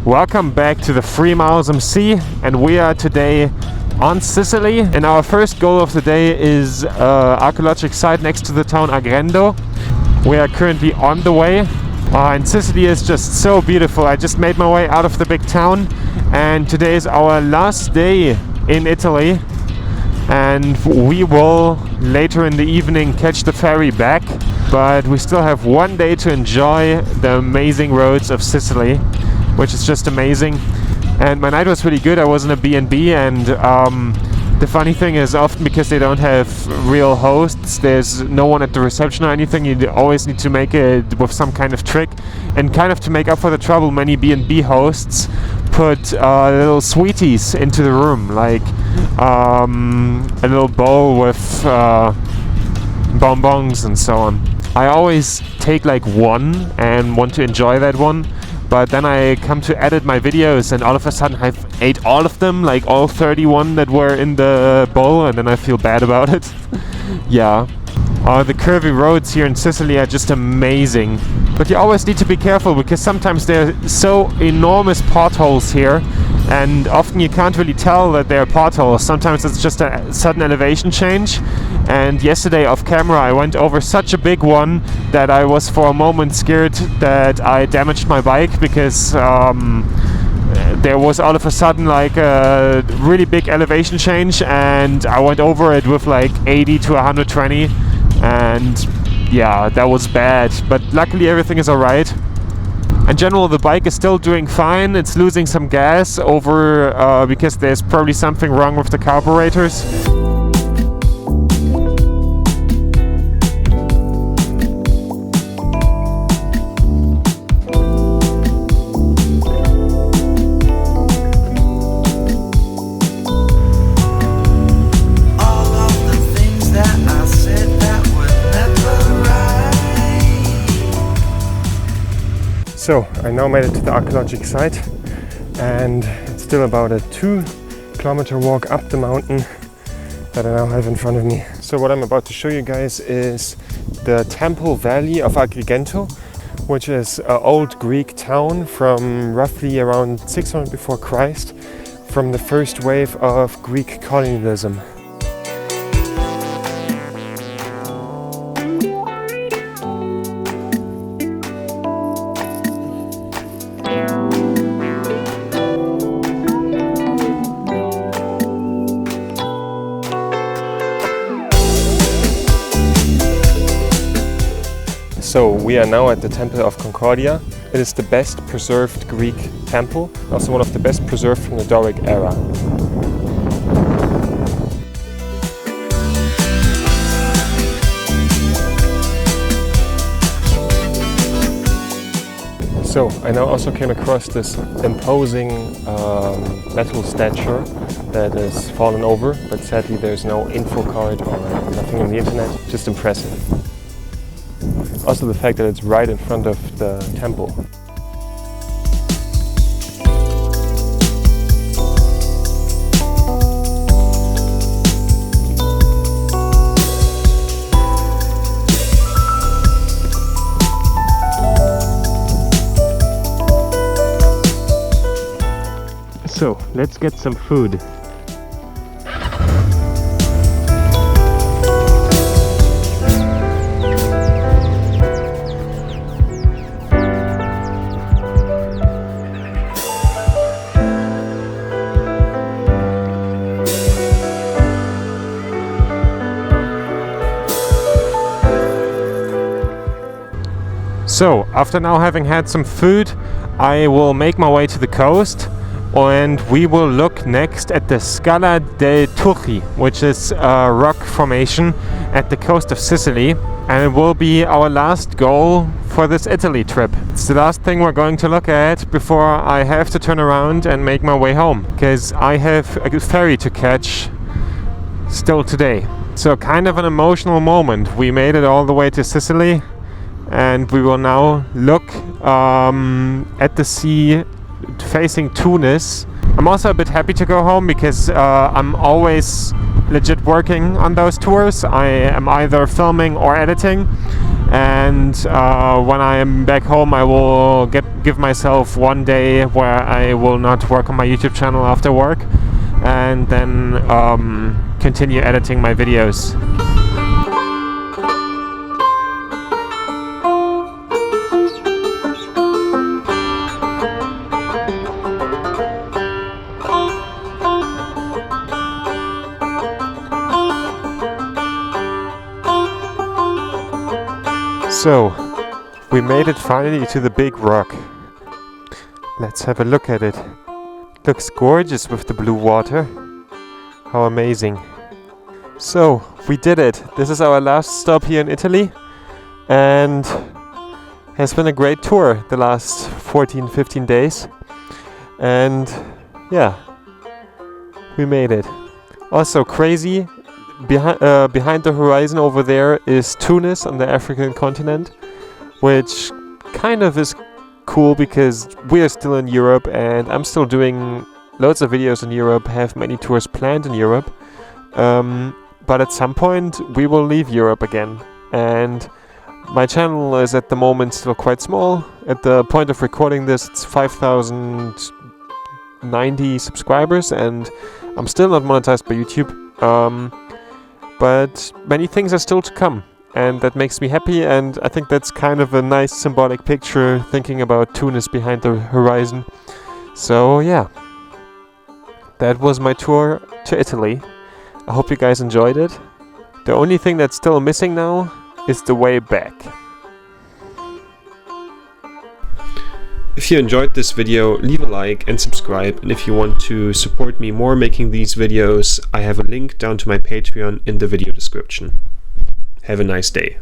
Welcome back to the 3 Miles MC, and we are today on Sicily, and our first goal of the day is archaeological site next to the town Agrigente. We are currently on the way, and Sicily is just so beautiful. I just made my way out of the big town, and today is our last day in Italy, and we will later in the evening catch the ferry back, but we still have one day to enjoy the amazing roads of Sicily, which is just amazing. And my night was really good. I was in a B&B, and the funny thing is, often because they don't have real hosts, there's no one at the reception or anything. You always need to make it with some kind of trick, and kind of to make up for the trouble, many B&B hosts put little sweeties into the room, like a little bowl with bonbons and so on. I always take like one and want to enjoy that one, but then I come to edit my videos and all of a sudden I've ate all of them, like all 31 that were in the bowl, and then I feel bad about it. Yeah. The curvy roads here in Sicily are just amazing. But you always need to be careful, because sometimes there are so enormous potholes here, and often you can't really tell that they're potholes. Sometimes it's just a sudden elevation change. And yesterday off camera I went over such a big one that I was for a moment scared that I damaged my bike, because there was all of a sudden like a really big elevation change, and I went over it with like 80 to 120, and yeah, that was bad. But luckily everything is alright. In general, the bike is still doing fine. It's losing some gas over because there's probably something wrong with the carburetors. So I now made it to the archaeological site, and it's still about a 2-kilometer walk up the mountain that I now have in front of me. So what I'm about to show you guys is the Temple Valley of Agrigente, which is an old Greek town from roughly around 600 before Christ, from the first wave of Greek colonialism. So we are now at the Temple of Concordia. It is the best preserved Greek temple, also one of the best preserved from the Doric era. So I now also came across this imposing metal statue that is fallen over, but sadly there's no info card or nothing on the internet. Just impressive. Also the fact that it's right in front of the temple. So let's get some food. So, after now having had some food, I will make my way to the coast, and we will look next at the Scala dei Turchi, which is a rock formation at the coast of Sicily, and it will be our last goal for this Italy trip. It's the last thing we're going to look at before I have to turn around and make my way home, because I have a ferry to catch still today. So kind of an emotional moment. We made it all the way to Sicily, and we will now look at the sea facing Tunis. I'm also a bit happy to go home, because I'm always legit working on those tours. I am either filming or editing, And when I am back home, I will give myself one day where I will not work on my YouTube channel after work, and then continue editing my videos. So, we made it finally to the big rock. Let's have a look at it. Looks gorgeous with the blue water. How amazing. So, we did it. This is our last stop here in Italy, and has been a great tour the last 14-15 days. And yeah, we made it. Also crazy. Behind the horizon over there is Tunis on the African continent, which kind of is cool because we are still in Europe and I'm still doing loads of videos in Europe, have many tours planned in Europe, but at some point we will leave Europe again, and my channel is at the moment still quite small. At the point of recording this, it's 5,090 subscribers and I'm still not monetized by YouTube. But many things are still to come, and that makes me happy, and I think that's kind of a nice symbolic picture, thinking about Tunis behind the horizon. So yeah, that was my tour to Italy. I hope you guys enjoyed it. The only thing that's still missing now is the way back. If you enjoyed this video, leave a like and subscribe, and if you want to support me more making these videos, I have a link down to my Patreon in the video description. Have a nice day.